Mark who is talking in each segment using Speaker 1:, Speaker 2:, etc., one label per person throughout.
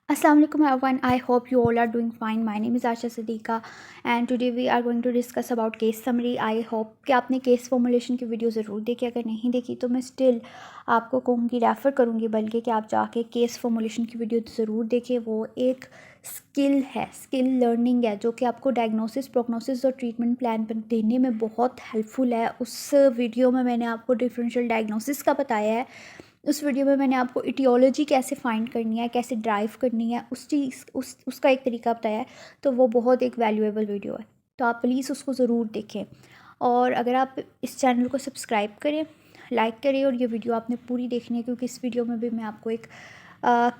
Speaker 1: Assalamualaikum everyone. I hope you all are doing fine. My name is Asha Siddiqa and today we are going to discuss about case summary. I hope कि आपने case formulation की video ज़रूर देखी. अगर नहीं देखी तो मैं स्टिल आपको कहूँगी, रेफ़र करूँगी बल्कि कि आप जाके केस फॉर्मुलेशन की वीडियो ज़रूर देखें. वो एक स्किल है, स्किल लर्निंग है जो कि आपको डायग्नोसिस, प्रोग्नोसिस और ट्रीटमेंट प्लान पर देने में बहुत हेल्पफुल है. उस वीडियो में मैंने आपको डिफरेंशियल डायग्नोसिस का बताया है. उस वीडियो में मैंने आपको इटियोलॉजी कैसे फाइंड करनी है, कैसे ड्राइव करनी है, उस चीज़ उसका एक तरीका बताया है. तो वो बहुत एक वैल्यूएबल वीडियो है, तो आप प्लीज़ उसको ज़रूर देखें. और अगर आप इस चैनल को सब्सक्राइब करें, लाइक करें और ये वीडियो आपने पूरी देखनी है क्योंकि इस वीडियो में भी मैं आपको एक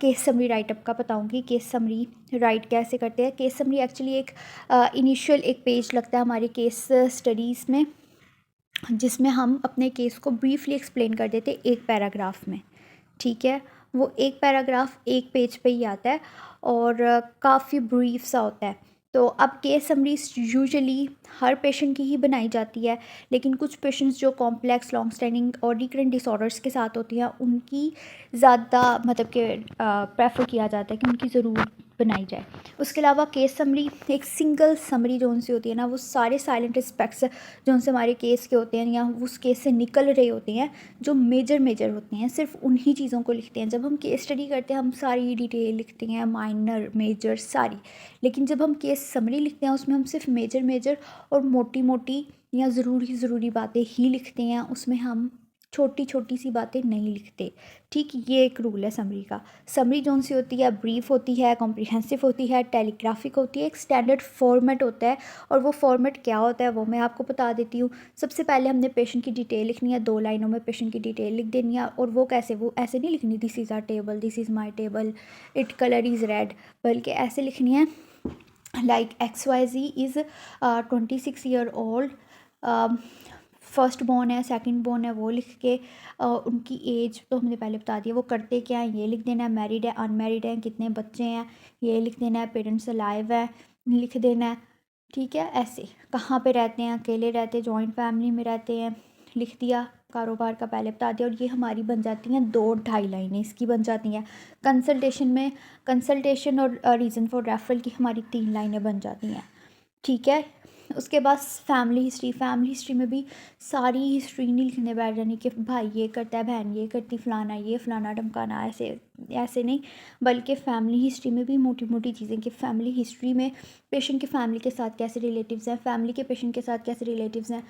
Speaker 1: केस समरी राइटअप का बताऊंगी. केस समरी राइट कैसे करते हैं. केस समरी एक्चुअली एक इनिशियल एक पेज लगता है हमारे केस स्टडीज़ में, जिसमें हम अपने केस को ब्रीफली एक्सप्लेन कर देते एक पैराग्राफ में. ठीक है, वो एक पैराग्राफ एक पेज पे ही आता है और काफ़ी ब्रीफ सा होता है. तो अब केस समरीज यूजुअली हर पेशेंट की ही बनाई जाती है, लेकिन कुछ पेशेंट्स जो कॉम्प्लेक्स लॉन्ग स्टैंडिंग और रिकरेंट डिसऑर्डर्स के साथ होती हैं उनकी ज़्यादा मतलब कि प्रेफर किया जाता है कि उनकी ज़रूर बनाई जाए. उसके अलावा केस समरी एक सिंगल समरी जो उनसे होती है ना, वो सारे साइलेंट एस्पेक्ट्स जो उनसे हमारे केस के होते हैं या उस केस से निकल रहे होते हैं, जो मेजर होते हैं, सिर्फ उन्हीं चीज़ों को लिखते हैं. जब हम केस स्टडी करते हैं हम सारी डिटेल लिखते हैं, माइनर मेजर सारी. लेकिन जब हम केस समरी लिखते हैं उसमें हम सिर्फ मेजर और मोटी मोटी या ज़रूरी बातें ही लिखते हैं, उसमें हम छोटी छोटी सी बातें नहीं लिखते. ठीक, ये एक रूल है समरी का. समरी जो सी होती है ब्रीफ होती है, कॉम्प्रिहेंसिव होती है, टेलीग्राफिक होती है, एक स्टैंडर्ड फॉर्मेट होता है. और वो फॉर्मेट क्या होता है वो मैं आपको बता देती हूँ. सबसे पहले हमने पेशेंट की डिटेल लिखनी है, 2 लाइनों में पेशेंट की डिटेल लिख देनी है. और वो कैसे, वो ऐसे नहीं लिखनी this is our table, this is my table, it colour is red, बल्कि ऐसे लिखनी है like XYZ is 26 year old, first born है, सेकंड बॉर्न है, वो लिख के उनकी एज तो हमने पहले बता दिया, वो करते क्या हैं ये लिख देना है, मैरिड है, अनमैरिड है, कितने बच्चे हैं ये लिख देना है, पेरेंट्स अलाइव है लिख देना है. ठीक है, ऐसे कहाँ पे रहते हैं, अकेले रहते हैं, जॉइंट फैमिली में रहते हैं, लिख दिया. कारोबार का पहले बता दिया. और ये हमारी बन जाती हैं 2-2.5 लाइनें इसकी बन जाती हैं. कंसल्टेशन में कंसल्टेशन और रीज़न फॉर रेफरल की हमारी 3 लाइनें बन जाती हैं. ठीक है, उसके बाद फैमिली हिस्ट्री में भी सारी हिस्ट्री नहीं लिखने बैठ जानी कि भाई ये करता है, बहन ये करती, फलाना ये, फलाना ढमकाना, ऐसे ऐसे नहीं. बल्कि फैमिली हिस्ट्री में भी मोटी मोटी चीज़ें कि फैमिली हिस्ट्री में पेशेंट के फैमिली के साथ कैसे रिलेटिव्स हैं, फैमिली के पेशेंट के साथ कैसे रिलेटिव्स हैं,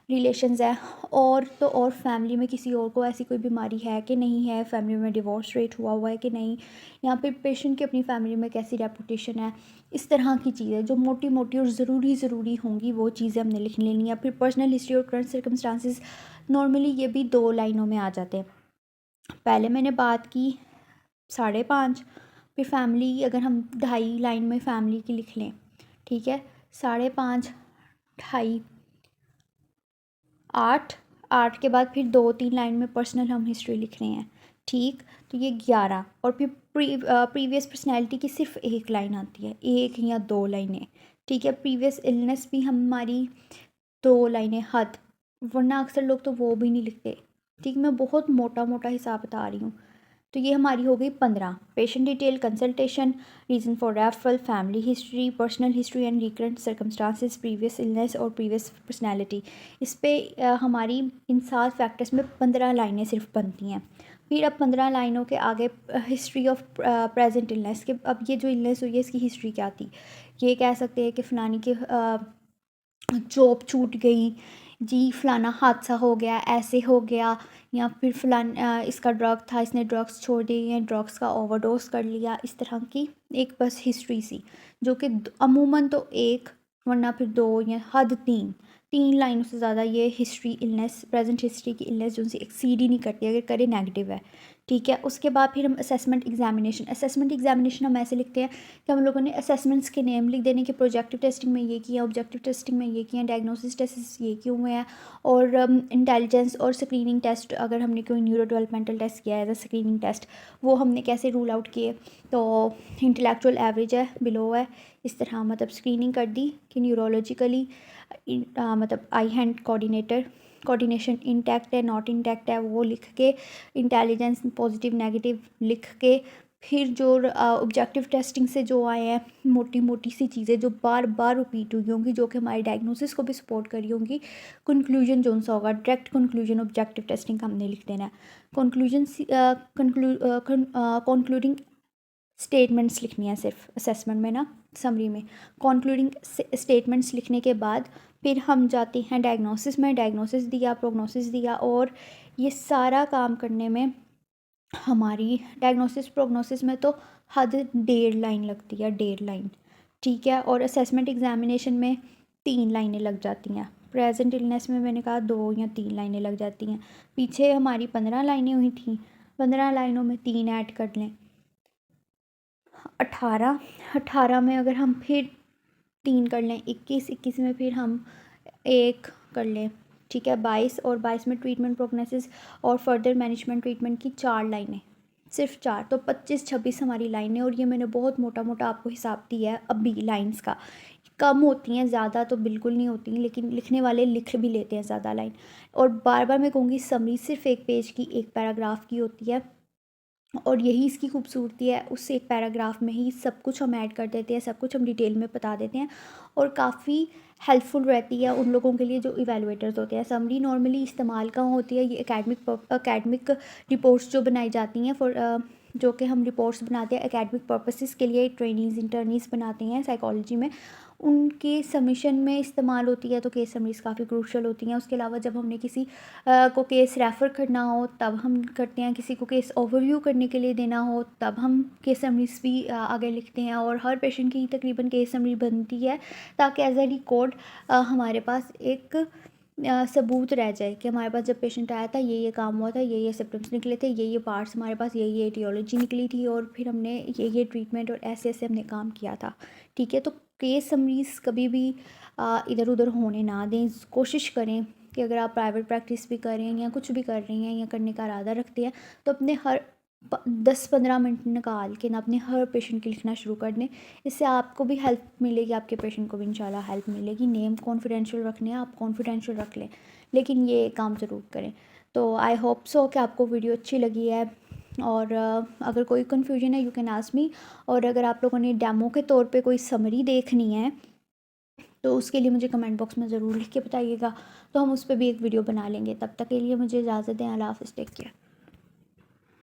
Speaker 1: रिलेशंस हैं. और तो और फैमिली में किसी और को ऐसी कोई बीमारी है कि नहीं है, फैमिली में डिवोर्स रेट हुआ है कि नहीं, यहाँ पे पेशेंट की अपनी फैमिली में कैसी रेपुटेशन है. इस तरह की चीज़ें जो मोटी मोटी और ज़रूरी होंगी वो चीज़ें हमने लिख लेनी है. फिर पर्सनल हिस्ट्री और करंट सर्कमस्टांसिस नॉर्मली ये भी 2 लाइनों में आ जाते हैं. पहले मैंने बात की 5.5, फिर फैमिली अगर हम 2.5 लाइन में फैमिली की लिख लें. ठीक है, 5.5, 2.5, 8, 8 के बाद फिर 2-3 लाइन में पर्सनल हम हिस्ट्री लिख रहे हैं. ठीक, तो ये 11. और फिर प्रीवियस पर्सनैलिटी की सिर्फ 1 लाइन आती है, 1 या 2 लाइनें. ठीक है, प्रीवियस इलनेस भी हमारी 2 लाइनें हद, वरना अक्सर लोग तो वो भी नहीं लिखते. ठीक, मैं बहुत मोटा मोटा हिसाब बता रही हूँ. तो ये हमारी हो गई 15. Patient detail, consultation, reason for referral, family history, personal history and recurrent circumstances, previous illness और प्रीवियस पर्सनैलिटी. इस पर हमारी इन 7 फैक्टर्स में 15 लाइनें सिर्फ बनती हैं. फिर अब 15 लाइनों के आगे हिस्ट्री ऑफ प्रेजेंट इलनेस के, अब ये जो इलनेस हुई है इसकी हिस्ट्री क्या थी. ये कह सकते हैं कि फ़लानी की जॉब छूट गई जी, फलाना हादसा हो गया, ऐसे हो गया, या फिर इसका ड्रग था, इसने ड्रग्स छोड़ दिए या ड्रग्स का ओवरडोज कर लिया. इस तरह की एक बस हिस्ट्री सी जो कि अमूमन तो 1 वरना फिर 2 या हद 3 लाइनों से ज़्यादा ये हिस्ट्री इलनेस, प्रेजेंट हिस्ट्री की इलनेस जो उनसे एक्सीड ही नहीं करती अगर करे नेगेटिव है. ठीक है, उसके बाद फिर हम असेसमेंट एग्जामिनेशन हम ऐसे लिखते हैं कि हम लोगों ने असेसमेंट्स के नेम लिख देने के, प्रोजेक्टिव टेस्टिंग में ये किया, ऑब्जेक्टिव टेस्टिंग में ये किया, डायग्नोसिस टेस्ट ये क्यों हुए हैं. और इंटेलिजेंस और स्क्रीनिंग टेस्ट अगर हमने कोई न्यूरो डेवलपमेंटल टेस्ट किया है एज अ स्क्रीनिंग टेस्ट, वो हमने कैसे रूल आउट किए. तो इंटेलेक्चुअल एवरेज है, बिलो है, इस तरह मतलब स्क्रीनिंग कर दी कि न्यूरोलॉजिकली मतलब आई हैंड कोऑर्डिनेशन इंटैक्ट है, नॉट इंटैक्ट है, वो लिख के, इंटेलिजेंस पॉजिटिव नेगेटिव लिख के, फिर जो ऑब्जेक्टिव टेस्टिंग से जो आए हैं मोटी मोटी सी चीज़ें जो बार बार रिपीट हुई होंगी, जो कि हमारे डायग्नोसिस को भी सपोर्ट करी होंगी। कंक्लूजन जो सा होगा, डायरेक्ट कंक्लूजन ऑब्जेक्टिव टेस्टिंग का हमने लिख देना है। कंक्लूजन कंक्लूडिंग स्टेटमेंट्स लिखनी है सिर्फ असेसमेंट में ना, समरी में। कंक्लूडिंग स्टेटमेंट्स लिखने के बाद फिर हम जाते हैं डायग्नोसिस में। डायग्नोसिस दिया, प्रोग्नोसिस दिया, और ये सारा काम करने में हमारी डायग्नोसिस प्रोग्नोसिस में तो हद 1.5 लाइन लगती है, 1.5 लाइन, ठीक है। और असेसमेंट एग्जामिनेशन में 3 लाइनें लग जाती हैं। प्रेजेंट इलनेस में मैंने कहा 2 या 3 लाइनें लग जाती हैं। पीछे हमारी 15 लाइनें हुई थी, 15 लाइनों में 3 ऐड कर लें, 18। 18 में अगर हम फिर 3 कर लें, 21। 21 में फिर हम 1 कर लें, ठीक है। 22, और 22 में ट्रीटमेंट प्रोग्नोसिस और फर्दर मैनेजमेंट ट्रीटमेंट की 4 लाइनें, सिर्फ 4। तो 25-26 हमारी लाइनें। और ये मैंने बहुत मोटा मोटा आपको हिसाब दिया है अभी लाइंस का। कम होती हैं, ज़्यादा तो बिल्कुल नहीं होती, लेकिन लिखने वाले लिख भी लेते हैं ज़्यादा लाइन। और बार बार मैं कहूँगी समरी सिर्फ 1 पेज की, 1 पैराग्राफ की होती है, और यही इसकी खूबसूरती है। उस एक पैराग्राफ में ही सब कुछ हम ऐड कर देते हैं, सब कुछ हम डिटेल में बता देते हैं, और काफ़ी हेल्पफुल रहती है उन लोगों के लिए जो इवैल्यूएटर्स होते हैं। समरी नॉर्मली इस्तेमाल कहाँ होती है, ये एकेडमिक रिपोर्ट्स जो बनाई जाती हैं फॉर जो कि हम रिपोर्ट्स बनाते हैं एकेडमिक पर्पसेस के लिए, ट्रेनीज़ इंटर्नीज़ बनाते हैं साइकोलॉजी में, उनके सबमिशन में इस्तेमाल होती है। तो केस समरीज़ काफ़ी क्रूशल होती हैं। उसके अलावा जब हमने किसी को केस रेफ़र करना हो तब हम करते हैं, किसी को केस ओवरव्यू करने के लिए देना हो तब हम केस समरीज़ भी आगे लिखते हैं। और हर पेशेंट की तकरीबन केस समरी बनती है, ताकि एज ए रिकॉर्ड हमारे पास एक सबूत रह जाए कि हमारे पास जब पेशेंट आया था ये काम हुआ था, ये सिम्टम्स निकले थे, ये पार्ट्स हमारे पास, ये एटियोलॉजी निकली थी, और फिर हमने ये ट्रीटमेंट और ऐसे ऐसे हमने काम किया था, ठीक है। तो केस समरीज़ कभी भी इधर उधर होने ना दें। कोशिश करें कि अगर आप प्राइवेट प्रैक्टिस भी कर रहे हैं या कुछ भी कर रही हैं या करने का इरादा रखते हैं, तो अपने हर 10-15 मिनट निकाल के ना अपने हर पेशेंट की लिखना शुरू कर दें। इससे आपको भी हेल्प मिलेगी, आपके पेशेंट को भी इंशाल्लाह हेल्प मिलेगी। नेम कॉन्फिडेंशियल रखने हैं आप, कॉन्फिडेंशियल रख लें, लेकिन ये काम ज़रूर करें। तो आई होप सो कि आपको वीडियो अच्छी लगी है, और अगर कोई कन्फ्यूजन है यू कैन आस्क मी। और अगर आप लोगों ने डेमो के तौर पे कोई समरी देखनी है तो उसके लिए मुझे कमेंट बॉक्स में ज़रूर लिख के बताइएगा, तो हम उस पर भी एक वीडियो बना लेंगे। तब तक के लिए मुझे इजाज़त दें। अल्लाह हाफ़िज़, टेक केयर।